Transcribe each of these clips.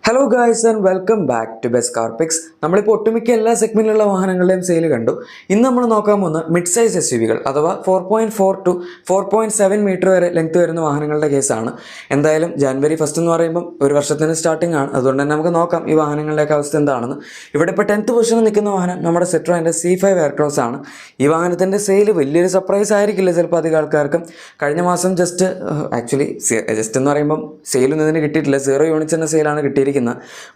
Hello guys and welcome back to best car picks. നമ്മളിപ്പോൾ ഒട്ടുമിക്ക എല്ലാ സെഗ്മെൻറ്റിലുള്ള വാഹനങ്ങളുടെയും സെയിൽ കണ്ടു. ഇന്ന് നമ്മൾ നോക്കാൻ പോകുന്ന മിഡ് സൈസ് SUV അഥവാ 4.4 ടു 4.7 മീറ്റർ വരെ ലെങ്ത് വരുന്ന വാഹനങ്ങളുടെ കേസാണ്. എന്തായാലും ജാനുവരി 1 എന്ന് പറയുമ്പം ഒരു വർഷത്തിന് സ്റ്റാർട്ടിംഗ് ആണ്. അതുകൊണ്ട് തന്നെ നമുക്ക് നോക്കാം ഈ വാഹനങ്ങളുടെയൊക്കെ അവസ്ഥ എന്താണെന്ന്. ഇവിടെ ഇപ്പോൾ 10th പൊസിഷനിൽ നിൽക്കുന്ന വാഹനം നമ്മുടെ Citroenൻ്റെ C5 എയർക്രോസ് ആണ്. ഈ വാഹനത്തിൻ്റെ സെയിൽ വലിയൊരു സർപ്രൈസ് ആയിരിക്കില്ല ചിലപ്പോൾ അധികം ആൾക്കാർക്കും. കഴിഞ്ഞ മാസം ജസ്റ്റ് എന്ന് പറയുമ്പം സെയിലൊന്നും ഇതിന് കിട്ടിയിട്ടില്ല, 0 യൂണിറ്റ്സ് എന്ന സെയിലാണ് കിട്ടിയിരിക്കുന്നത്.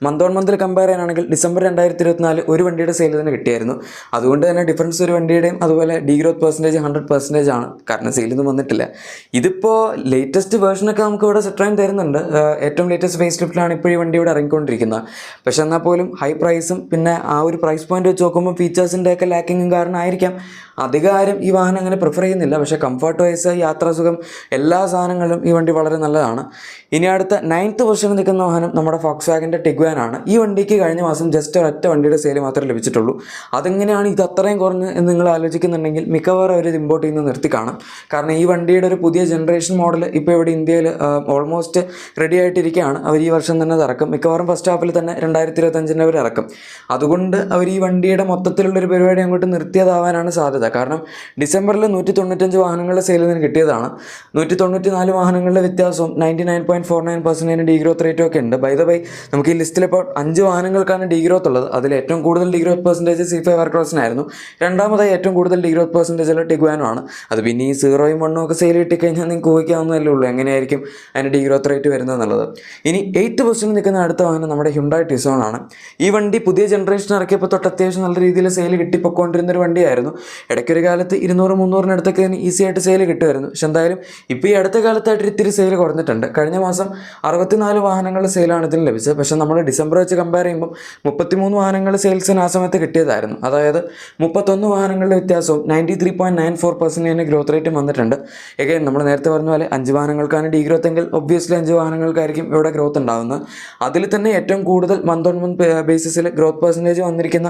മന്ത് ഓൺ മന്തിൽ കമ്പയർ ചെയ്യാനാണെങ്കിൽ ഡിസംബർ 2024 ഒരു വണ്ടിയുടെ സെയിൽ തന്നെ കിട്ടിയായിരുന്നു. അതുകൊണ്ട് തന്നെ ഡിഫറൻസ് ഒരു വണ്ടിയുടെയും അതുപോലെ ഡീഗ്രോത്ത് പെർസെൻറ്റേജ് 100% ആണ്, കാരണം സെയിലൊന്നും വന്നിട്ടില്ല. ഇതിപ്പോൾ ലേറ്റസ്റ്റ് വേർഷനൊക്കെ നമുക്ക് ഇവിടെ Citroen തരുന്നുണ്ട്. ഏറ്റവും ലേറ്റസ്റ്റ് ഫേസ് ലിഫ്റ്റിലാണ് ഇപ്പോൾ ഈ വണ്ടി ഇവിടെ ഇറങ്ങിക്കൊണ്ടിരിക്കുന്നത്. പക്ഷെ എന്നാൽ പോലും ഹൈ പ്രൈസും പിന്നെ ആ ഒരു പ്രൈസ് പോയിന്റ് വെച്ച് നോക്കുമ്പോൾ ഫീച്ചേഴ്സിൻ്റെയൊക്കെ ലാക്കിങ്ങും കാരണമായിരിക്കാം അധികം ഈ വാഹനം അങ്ങനെ പ്രിഫർ ചെയ്യുന്നില്ല. പക്ഷേ കംഫർട്ട് വൈസ്, യാത്രാസുഖം, എല്ലാ സാധനങ്ങളിലും ഈ വണ്ടി വളരെ നല്ലതാണ്. ഇനി അടുത്ത 9th പൊസിഷനിൽ നിൽക്കുന്ന വാഹനം നമ്മുടെ ഫോക്സ്വാഗൻ്റെ ടിഗ്വാൻ ആണ്. ഈ വണ്ടിക്ക് കഴിഞ്ഞ മാസം ജസ്റ്റ് ഒറ്റ വണ്ടിയുടെ സെയിൽ മാത്രമേ ലഭിച്ചിട്ടുള്ളൂ. അതെങ്ങനെയാണ് ഇത് അത്രയും കുറഞ്ഞ് എന്ന് നിങ്ങൾ ആലോചിക്കുന്നുണ്ടെങ്കിൽ മിക്കവാറും അവർ ഇത് ഇമ്പോർട്ട് ചെയ്യുന്നത് നിർത്തി കാണും. കാരണം ഈ വണ്ടിയുടെ ഒരു പുതിയ ജനറേഷൻ മോഡൽ ഇപ്പോൾ ഇവിടെ ഇന്ത്യയിൽ ഓൾമോസ്റ്റ് റെഡി ആയിട്ടിരിക്കുകയാണ്. അവർ ഈ വർഷം തന്നെ ഇറക്കും, മിക്കവാറും ഫസ്റ്റ് ഹാഫിൽ തന്നെ 2025 അവർ ഇറക്കും. അതുകൊണ്ട് അവർ ഈ വണ്ടിയുടെ മൊത്തത്തിലുള്ളൊരു പരിപാടി അങ്ങോട്ട് നിർത്തിയതാവാനാണ് സാധ്യത. കാരണം ഡിസംബറിൽ 195 വാഹനങ്ങളുടെ സെയിൽ നിന്ന് കിട്ടിയതാണ്. 194 വാഹനങ്ങളുടെ വ്യത്യാസവും 99.49% ഡീഗ്രോത്ത് റേറ്റും ഒക്കെ ഉണ്ട്. ബൈ ദ ബൈ, നമുക്ക് ഈ ലിസ്റ്റിൽ ഇപ്പോൾ 5 വാഹനങ്ങൾക്കാണ് ഡീഗ്രോത്ത് ഉള്ളത്. അതിൽ ഏറ്റവും കൂടുതൽ ഡീഗ്രോത്ത് പെർസെൻറ്റേജ് C5 എയർക്രോസിനായിരുന്നു. രണ്ടാമതായി ഏറ്റവും കൂടുതൽ ഡീഗ്രോത്ത് പെർസെൻറ്റേജ് ഉള്ള ടിഗ്വാനുമാണ്. അത് പിന്നെ ഈ 0യും 1ഉം ഒക്കെ സെയിൽ കിട്ടിക്കഴിഞ്ഞാൽ നിങ്ങൾക്ക് ഊഹിക്കാവുന്നതല്ലേ ഉള്ളൂ എങ്ങനെയായിരിക്കും അതിൻ്റെ ഡീഗ്രോത്ത് റേറ്റ് വരുന്നത് എന്നുള്ളത്. ഇനി 8th പൊസിഷനിൽ നിൽക്കുന്ന അടുത്ത വാഹനം നമ്മുടെ ഹ്യുണ്ടായി ടിസോൺ ആണ്. ഈ വണ്ടി പുതിയ ജനറേഷൻ ഇറക്കിയപ്പോൾ തൊട്ട് അത്യാവശ്യം നല്ല രീതിയിൽ സെയിൽ കിട്ടിപ്പോയിക്കൊണ്ടിരുന്നൊരു വണ്ടിയായിരുന്നു. ഇടയ്ക്കൊരു കാലത്ത് 200-300 ഈസി ആയിട്ട് സെയിൽ കിട്ടുമായിരുന്നു. പക്ഷെ എന്തായാലും ഇപ്പോൾ ഈ അടുത്ത കാലത്തായിട്ട് ഇത്തിരി സെയിൽ കുറഞ്ഞിട്ടുണ്ട്. കഴിഞ്ഞ മാസം 64 വാഹനങ്ങളുടെ സെയിലാണ് ഇതിന് ലഭിച്ചത്. പക്ഷേ നമ്മൾ ഡിസംബർ വെച്ച് കമ്പയർ ചെയ്യുമ്പോൾ 33 വാഹനങ്ങളുടെ സെയിൽസിന് ആ സമയത്ത് കിട്ടിയതായിരുന്നു. അതായത് 31 വാഹനങ്ങളുടെ വ്യത്യാസവും 93.94% ഗ്രോത്ത് റേറ്റും വന്നിട്ടുണ്ട്. എഗെയിൻ നമ്മൾ നേരത്തെ പറഞ്ഞ പോലെ 5 വാഹനങ്ങൾക്കാണ് ഡീഗ്രോത്ത് എങ്കിൽ ഒബ്വിയസ്ലി 5 വാഹനങ്ങൾക്കായിരിക്കും ഇവിടെ ഗ്രോത്ത് ഉണ്ടാകുന്നത്. അതിൽ തന്നെ ഏറ്റവും കൂടുതൽ മന്ത് ഓൺ മന്ത് ബേസിസിൽ ഗ്രോത്ത് പെർസെൻറ്റേജ് വന്നിരിക്കുന്ന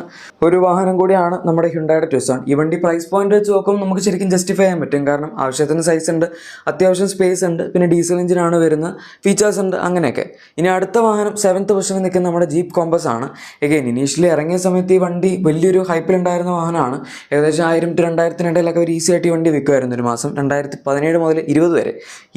ഒരു വാഹനം കൂടിയാണ് നമ്മുടെ ഹ്യുണ്ടായുടെ ടിസോൺ. ഈ വണ്ടി പ്രൈസ് പോയിന്റ് വെച്ച് നോക്കുമ്പോൾ നമുക്ക് ശരിക്കും ജസ്റ്റിഫൈ ചെയ്യാൻ പറ്റും. കാരണം ആവശ്യത്തിന് സൈസ് ഉണ്ട്, അത്യാവശ്യം സ്പേസ് ഉണ്ട്, പിന്നെ ഡീസൽ എഞ്ചിനാണ് വരുന്നത്, ഫീച്ചേഴ്സ് ഉണ്ട്, അങ്ങനെയൊക്കെ. ഇനി അടുത്ത വാഹനം 7th പൊസിഷനിൽ നിൽക്കുന്ന നമ്മുടെ ജീപ്പ് കോമ്പസ് ആണ്. എഗെയിൻ ഇനീഷ്യലി ഇറങ്ങിയ സമയത്ത് ഈ വണ്ടി വലിയൊരു ഹൈപ്പിലുണ്ടായിരുന്ന വാഹനമാണ്. ഏകദേശം 1000 to 2000 ഇടയിലൊക്കെ ഒരു ഈസി ആയിട്ട് ഈ വണ്ടി വിൽക്കുമായിരുന്നു ഒരു മാസം. 2017 മുതൽ 20 വരെ.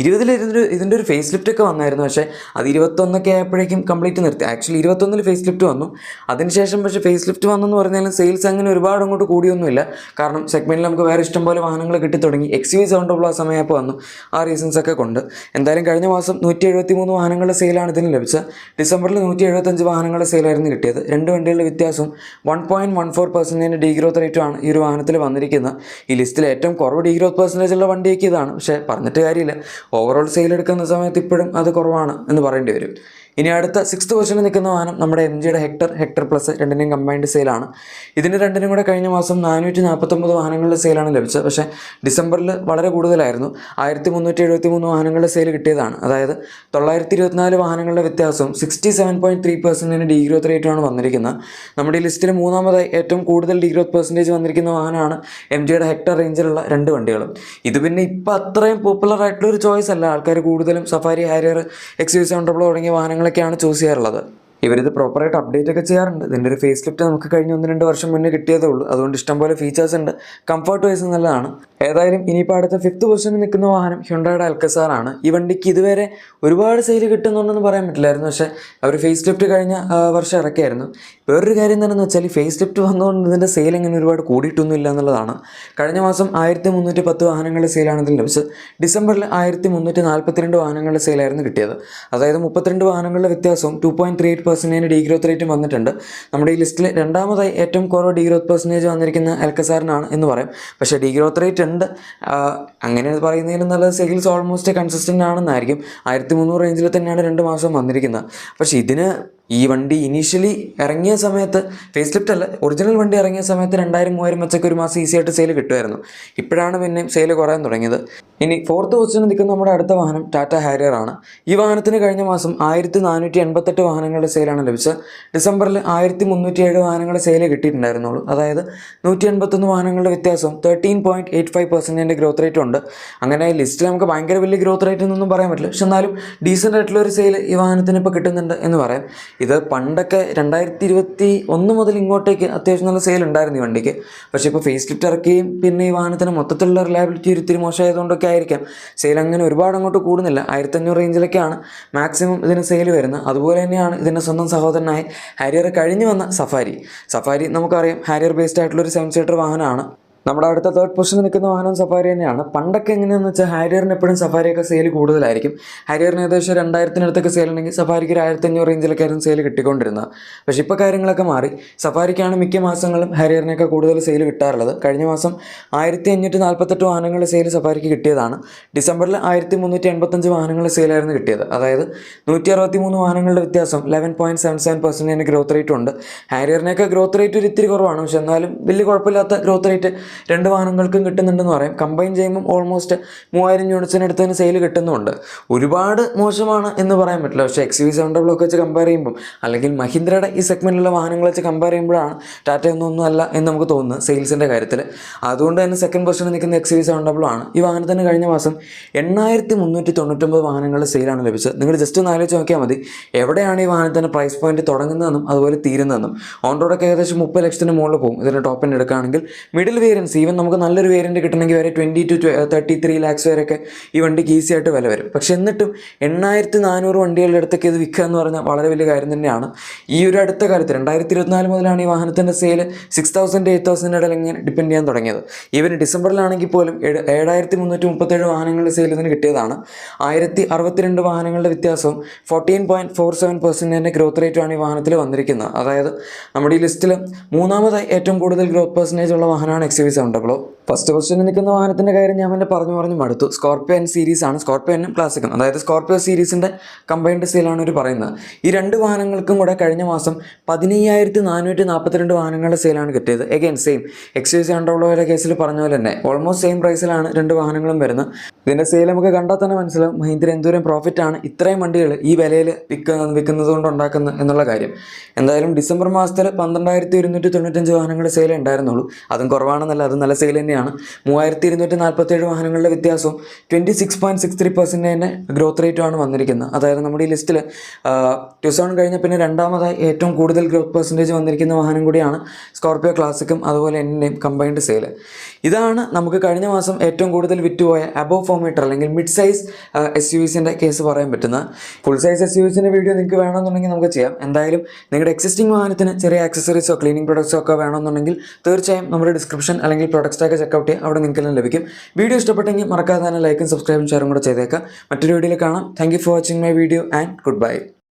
20ൽ ഇതിൻ്റെ ഒരു ഫേസ് ലിഫ്റ്റ് ഒക്കെ വന്നായിരുന്നു. പക്ഷേ അത് 21 ആയപ്പോഴേക്കും കംപ്ലീറ്റ് നിർത്തി. ആക്ച്വലി 21 ഫേസ് ലിഫ്റ്റ് വന്നു. അതിനുശേഷം പക്ഷേ ഫേസ് ലിഫ്റ്റ് വന്നെന്ന് പറഞ്ഞാലും സെയിൽസ് അങ്ങനെ ഒരുപാട് അങ്ങോട്ട് കൂടിയൊന്നുമില്ല. കാരണം സെഗ്മെൻറ്റിൽ നമുക്ക് വേറെ ഇഷ്ടംപോലെ വാഹനങ്ങൾ കിട്ടിത്തുടങ്ങി. XUV 700 സമയപ്പോൾ വന്നു. ആ റീസൺസ് ഒക്കെ കൊണ്ട് എന്തായാലും കഴിഞ്ഞ മാസം 173 വാഹനങ്ങളുടെ സെയിലാണ് ഇതിന് ലഭിച്ചത്. ഡിസംബറിൽ 175 വാഹനങ്ങളുടെ സെയിലായിരുന്നു കിട്ടിയത്. 2 വണ്ടികളുടെ വ്യത്യാസവും 1.14% ഡീഗ്രോത്ത് റേറ്റുമാണ് ഈ ഒരു വാഹനത്തിൽ വന്നിരിക്കുന്നത്. ഈ ലിസ്റ്റിൽ ഏറ്റവും കുറവ് ഡീഗ്രോത്ത് പെർസെൻറ്റേജ് ഉള്ള വണ്ടിയൊക്കെ ഇതാണ്. പക്ഷേ പറഞ്ഞിട്ട് കാര്യമില്ല, ഓവറോൾ സെയിൽ എടുക്കുന്ന സമയത്ത് ഇപ്പോഴും അത് കുറവാണ് എന്ന് പറയേണ്ടി വരും. ഇനി അടുത്ത 6th പൊസിഷനിൽ നിൽക്കുന്ന വാഹനം നമ്മുടെ MGയുടെ ഹെക്ടർ പ്ലസ് രണ്ടിൻ്റെയും കമ്പൈൻഡ് സെയിലാണ്. ഇതിന് രണ്ടിനും കൂടെ കഴിഞ്ഞ മാസം 449 വാഹനങ്ങളുടെ സെയിലാണ് ലഭിച്ചത്. പക്ഷേ ഡിസംബറിൽ വളരെ കൂടുതലായിരുന്നു. 1373 വാഹനങ്ങളുടെ സെയിൽ കിട്ടിയതാണ്. അതായത് 924 വാഹനങ്ങളുടെ വ്യത്യാസവും 67.3% ഡീഗ്രോത്ത് റേറ്റുമാണ് വന്നിരിക്കുന്നത്. നമ്മുടെ ഈ ലിസ്റ്റിൽ മൂന്നാമതായി ഏറ്റവും കൂടുതൽ ഡീഗ്രോത്ത് പെർസെൻറ്റേജ് വന്നിരിക്കുന്ന വാഹനമാണ് MGയുടെ ഹെക്ടർ റേഞ്ചിലുള്ള 2 വണ്ടികളും. ഇത് പിന്നെ ഇപ്പോൾ അത്രയും പോപ്പുലർ ആയിട്ടുള്ളൊരു ചോയ്സ് അല്ല. ആൾക്കാർ കൂടുതലും സഫാരി, ഹാരിയർ, XUV 700 തുടങ്ങിയ വാഹനങ്ങളൊക്കെയാണ് ചൂസ് ചെയ്യാറുള്ളത്. ഇവരിത് പ്രോപ്പറായിട്ട് അപ്ഡേറ്റ് ഒക്കെ ചെയ്യാറുണ്ട്. ഇതിൻ്റെ ഒരു ഫേസ് ലിഫ്റ്റ് നമുക്ക് കഴിഞ്ഞ 1-2 വർഷം മുന്നേ കിട്ടിയതേ ഉള്ളൂ. അതുകൊണ്ട് ഇഷ്ടംപോലെ ഫീച്ചേഴ്സ് ഉണ്ട്, കംഫർട്ട് വൈസ് നല്ലതാണ്. ഏതായാലും ഇനിയിപ്പോൾ അടുത്ത 5th പൊസിഷനിൽ നിൽക്കുന്ന വാഹനം ഹ്യുണ്ടായുടെ അൽക്കസാർ ആണ്. ഈ വണ്ടിക്ക് ഇതുവരെ ഒരുപാട് സെയിൽ കിട്ടുന്നുണ്ടെന്ന് പറയാൻ പറ്റില്ലായിരുന്നു. പക്ഷേ അവർ ഫേസ് ലിഫ്റ്റ് കഴിഞ്ഞ വർഷം ഇറക്കിയായിരുന്നു. വേറൊരു കാര്യം എന്താണെന്ന് വെച്ചാൽ ഈ ഫേസ് ലിഫ്റ്റ് വന്നുകൊണ്ട് ഇതിൻ്റെ സെയിൽ അങ്ങനെ ഒരുപാട് കൂടിയിട്ടൊന്നും ഇല്ല എന്നുള്ളതാണ്. കഴിഞ്ഞ മാസം 1310 വാഹനങ്ങളുടെ സെയിലാണ് ഇതിന് ലഭിച്ചത്. ഡിസംബറിൽ 1342 വാഹനങ്ങളുടെ സെയിലായിരുന്നു കിട്ടിയത്. അതായത് 32 വാഹനങ്ങളുടെ വ്യത്യാസവും 2.38% ഡീഗ്രോത്ത് റേറ്റും വന്നിട്ടുണ്ട്. നമ്മുടെ ഈ ലിസ്റ്റിൽ രണ്ടാമതായി ഏറ്റവും കുറവ് ഡീഗ്രോത്ത് പെർസെൻറ്റേജ് വന്നിരിക്കുന്ന അൽക്കസാറിനാണ് എന്ന് പറയും. പക്ഷേ ഡീഗ്രോത്ത് റേറ്റ് ഉണ്ട്. അങ്ങനെ പറയുന്നതിലും നല്ല സെയിൽസ് ഓൾമോസ്റ്റ് കൺസിസ്റ്റൻ്റ് ആണെന്നായിരിക്കും. 1300 റേഞ്ചിൽ തന്നെയാണ് 2 മാസം വന്നിരിക്കുന്നത്. പക്ഷേ ഇതിന് ഈ വണ്ടി ഇനീഷ്യലി ഇറങ്ങിയ സമയത്ത് ഫേസ് ലിഫ്റ്റ് അല്ല, ഒറിജിനൽ വണ്ടി ഇറങ്ങിയ സമയത്ത് 2000-3000 വെച്ചൊക്കെ ഒരു മാസം ഈസി ആയിട്ട് സെയിൽ കിട്ടുമായിരുന്നു. ഇപ്പോഴാണ് പിന്നെ സെയിൽ കുറയാൻ തുടങ്ങിയത്. ഇനി 4th പൊസിഷനിൽ നിൽക്കുന്ന നമ്മുടെ അടുത്ത വാഹനം ടാറ്റ ഹാരിയർ ആണ്. ഈ വാഹനത്തിന് കഴിഞ്ഞ മാസം 1488 വാഹനങ്ങളുടെ സെയിലാണ് ലഭിച്ചത്. ഡിസംബറിൽ 1307 വാഹനങ്ങളുടെ സെയിൽ കിട്ടിയിട്ടുണ്ടായിരുന്നുള്ളൂ. അതായത് 181 വാഹനങ്ങളുടെ വ്യത്യാസം 13.85% ഗ്രോത്ത് റേറ്റും ഉണ്ട്. അങ്ങനെ ലിസ്റ്റിൽ നമുക്ക് ഭയങ്കര വലിയ ഗ്രോത്ത് റേറ്റ് എന്നൊന്നും പറയാൻ പറ്റില്ല. പക്ഷെ എന്നാലും ഡീസൻ്റ് ആയിട്ടുള്ള ഒരു സെയിൽ ഈ വാഹനത്തിന് ഇപ്പോൾ കിട്ടുന്നുണ്ട് എന്ന് പറയാം. ഇത് പണ്ടൊക്കെ 2021 മുതൽ ഇങ്ങോട്ടേക്ക് അത്യാവശ്യം നല്ല സെയിൽ ഉണ്ടായിരുന്നു ഈ വണ്ടിക്ക്. പക്ഷേ ഇപ്പോൾ ഫേസ് ലിഫ്റ്റ് ഇറക്കുകയും പിന്നെ ഈ വാഹനത്തിന് മൊത്തത്തിലുള്ള റിലയബിലിറ്റി ഒത്തിരി മോശമായതുകൊണ്ടൊക്കെ ആയിരിക്കാം സെയിൽ അങ്ങനെ ഒരുപാട് അങ്ങോട്ട് കൂടുന്നില്ല. 1500 റേഞ്ചിലൊക്കെയാണ് മാക്സിമം ഇതിന് സെയിൽ വരുന്നത്. അതുപോലെ തന്നെയാണ് ഇതിൻ്റെ സ്വന്തം സഹോദരനായി ഹാരിയർ കഴിഞ്ഞു വന്ന സഫാരി നമുക്കറിയാം ഹാരിയർ ബേസ്ഡ് ആയിട്ടുള്ളൊരു 7 സീറ്റർ വാഹനമാണ്. നമ്മുടെ അടുത്ത തേർഡ് പൊസിഷനിൽ നിൽക്കുന്ന വാഹനം സഫാരി തന്നെയാണ്. പണ്ടൊക്കെ എങ്ങനെയാണെന്ന് വെച്ചാൽ ഹാരിയറിന് എപ്പോഴും സഫാരിയൊക്കെ സെയിൽ കൂടുതലായിരിക്കും. ഹാരിയറിന് ഏകദേശം 2000-ന് സെയിൽ ഉണ്ടെങ്കിൽ സഫാരിക്ക് 1500 റേഞ്ചിലൊക്കെ ആയിരുന്നു സെയിൽ കിട്ടിക്കൊണ്ടിരുന്നത്. പക്ഷേ ഇപ്പോൾ കാര്യങ്ങളൊക്കെ മാറി. സഫാരിക്കാണ് മിക്ക മാസങ്ങളും ഹാരിയറിനൊക്കെ കൂടുതൽ സെയിൽ കിട്ടാറുള്ളത്. കഴിഞ്ഞ മാസം 1548 വാഹനങ്ങളുടെ സെയിൽ സഫാരിക്ക് കിട്ടിയതാണ്. ഡിസംബറിൽ 1385 വാഹനങ്ങളുടെ സെയിലായിരുന്നു കിട്ടിയത്. അതായത് 163 വാഹനങ്ങളുടെ വ്യത്യാസം, 11.77% ഗ്രോത്ത് റേറ്റ് ഉണ്ട്. ഹാരിയറിനൊക്കെ ഗ്രോത്ത് റേറ്റ് ഒരു ഇത്തിരി കുറവാണ്. പക്ഷെ എന്നാലും വലിയ കുഴപ്പമില്ലാത്ത ഗ്രോത്ത് റേറ്റ് രണ്ട് വാഹനങ്ങൾക്കും കിട്ടുന്നുണ്ടെന്ന് പറയാം. കമ്പൈൻ ചെയ്യുമ്പോൾ ഓൾമോസ്റ്റ് 3000 യൂണിറ്റ്സിനടുത്ത് സെയിൽ കിട്ടുന്നുണ്ട്. ഒരുപാട് മോശമാണ് എന്ന് പറയാൻ പറ്റില്ല. പക്ഷേ XUV700 ഒക്കെ വെച്ച് കമ്പയർ ചെയ്യുമ്പോൾ, അല്ലെങ്കിൽ മഹീന്ദ്രയുടെ ഈ സെഗ്മെൻറ്റിലുള്ള വാഹനങ്ങൾ വെച്ച് കമ്പയർ ചെയ്യുമ്പോഴാണ് ടാറ്റ ഒന്നും അല്ല എന്ന് നമുക്ക് തോന്നുന്നത് സെയിൽസിൻ്റെ കാര്യത്തിൽ. അതുകൊണ്ട് തന്നെ സെക്കൻഡ് പൊസിഷനിൽ നിൽക്കുന്ന XUV700 ആണ്. ഈ വാഹനത്തിന് കഴിഞ്ഞ മാസം 8399 വാഹനങ്ങളുടെ സെയിലാണ് ലഭിച്ചത്. നിങ്ങൾ ജസ്റ്റ് ഒന്ന് ആലോചിച്ച് നോക്കിയാൽ മതി എവിടെയാണ് ഈ വാഹനത്തിൻ്റെ പ്രൈസ് പോയിന്റ് തുടങ്ങുന്നതെന്നും അതുപോലെ തീരുന്നതെന്നും. ഓൺ റോഡൊക്കെ ഏകദേശം 30 ലക്ഷത്തിന് മുകളിൽ പോകും ഇതിൻ്റെ ടോപ്പ് എൻഡ് എടുക്കുകയാണെങ്കിൽ. മിഡിൽ വേരിയൻസ് ഈവൻ നമുക്ക് നല്ലൊരു വേരിയൻറ്റ് കിട്ടണമെങ്കിൽ വരെ 20 to 33 lakhs വരെയൊക്കെ ഈ വണ്ടിക്ക് ഈസി ആയിട്ട് വില വരും. പക്ഷെ എന്നിട്ടും 8400 വണ്ടികളുടെ അടുത്തൊക്കെ ഇത് വിൽക്കുക എന്ന് പറഞ്ഞാൽ വളരെ വലിയ കാര്യം തന്നെയാണ്. ഈ ഒരു അടുത്ത കാലത്ത് 2024 മുതലാണ് ഈ വാഹനത്തിൻ്റെ സെയിൽ 6000 to 8000 ഇടയിൽ ഇങ്ങനെ ഡിപ്പെൻഡ് ചെയ്യാൻ തുടങ്ങിയത്. ഈവൻ ഡിസംബറിലാണെങ്കിൽ പോലും 7337 വാഹനങ്ങളുടെ സെയിൽ ഇതിന് കിട്ടിയതാണ്. 1062 വാഹനങ്ങളുടെ വ്യത്യാസവും 14.47% ഗ്രോത്ത് റേറ്റുമാണ് ഈ വാഹനത്തിൽ വന്നിരിക്കുന്നത്. അതായത് നമ്മുടെ ഈ ലിസ്റ്റിൽ മൂന്നാമതായി ഏറ്റവും കൂടുതൽ ഗ്രോത്ത് പെർസെൻറ്റേജ് ഉള്ള വാഹനമാണ് XUV700. ഫസ്റ്റ് പൊസിഷനിൽ നിൽക്കുന്ന വാഹനത്തിൻ്റെ കാര്യം ഞാൻ തന്നെ പറഞ്ഞു മടുത്തു. സ്കോർപിയോ N സീരീസ് ആണ്. സ്കോർപിയോ N ക്ലാസിക്കും, അതായത് സ്കോർപിയോ സീരീസിൻ്റെ കമ്പൈൻഡ് സെയിലാണ് ഇവർ പറയുന്നത്. ഈ രണ്ട് വാഹനങ്ങൾക്കും കൂടെ കഴിഞ്ഞ മാസം 15442 വാഹനങ്ങളുടെ സെയിലാണ് കിട്ടിയത്. എഗെയിൻ സെയിം XUV700 കേസിൽ പറഞ്ഞ പോലെ തന്നെ ഓൾമോസ്റ്റ് സെയിം പ്രൈസിലാണ് രണ്ട് വാഹനങ്ങളും വരുന്നത്. ഇതിൻ്റെ സെയിൽ നമുക്ക് കണ്ടാൽ തന്നെ മനസ്സിലാവും മഹീന്ദ്ര എന്തോരം പ്രോഫിറ്റാണ് ഇത്രയും വണ്ടികൾ ഈ വിലയിൽ വിൽക്കുന്നത് കൊണ്ട് ഉണ്ടാക്കുന്നത് എന്നുള്ള കാര്യം. എന്തായാലും ഡിസംബർ മാസത്തിൽ 12195 വാഹനങ്ങളുടെ സെയിൽ ഉണ്ടായിരുന്നുള്ളൂ. അതും കുറവാണെന്നല്ല, അത് നല്ല സെയിൽ തന്നെയാണ്. 3247 വാഹനങ്ങളുടെ വ്യത്യാസവും 26.63% ഗ്രോത്ത് റേറ്റുമാണ് വന്നിരിക്കുന്നത്. അതായത് നമ്മുടെ ഈ ലിസ്റ്റിൽ 2000 കഴിഞ്ഞ പിന്നെ രണ്ടാമതായി ഏറ്റവും കൂടുതൽ ഗ്രോത്ത് പെർസെൻറ്റേജ് വന്നിരിക്കുന്ന വാഹനം കൂടിയാണ് സ്കോർപിയോ ക്ലാസിക്കും അതുപോലെ എൻ്റെയും കമ്പൈൻഡ് സെയിൽ. ഇതാണ് നമുക്ക് കഴിഞ്ഞ മാസം ഏറ്റവും കൂടുതൽ വിറ്റുപോയ അബോവ് 4 മീറ്റർ അല്ലെങ്കിൽ മിഡ് സൈസ് SUVസിൻ്റെ കേസ് പറയാൻ പറ്റുന്ന. ഫുൾ സൈസ് SUVസിൻ്റെ വീഡിയോ നിങ്ങൾക്ക് വേണമെന്നുണ്ടെങ്കിൽ നമുക്ക് ചെയ്യാം. എന്തായാലും നിങ്ങളുടെ എക്സിസ്റ്റിംഗ് വാഹനത്തിന് ചെറിയ ആക്സസറീസോ ക്ലീനിങ് പ്രൊഡക്ട്സോ ഒക്കെ വേണമെന്നുണ്ടെങ്കിൽ തീർച്ചയായും നമ്മുടെ ഡിസ്ക്രിപ്ഷൻ അല്ലെങ്കിൽ പ്രൊഡക്ട്സ് ടാഗ് ചെക്കൗട്ട് ചെയ്യുക. അവിടെ നിങ്ങൾക്കെല്ലാം ലഭിക്കും. വീഡിയോ ഇഷ്ടപ്പെട്ടെങ്കിൽ മറക്കാതെ തന്നെ ലൈക്കും സബ്സ്ക്രൈബും ഷെയറും കൂടെ ചെയ്തേക്കാം. മറ്റൊരു വീഡിയോയിൽ കാണാം. Thank you for watching my video and good bye.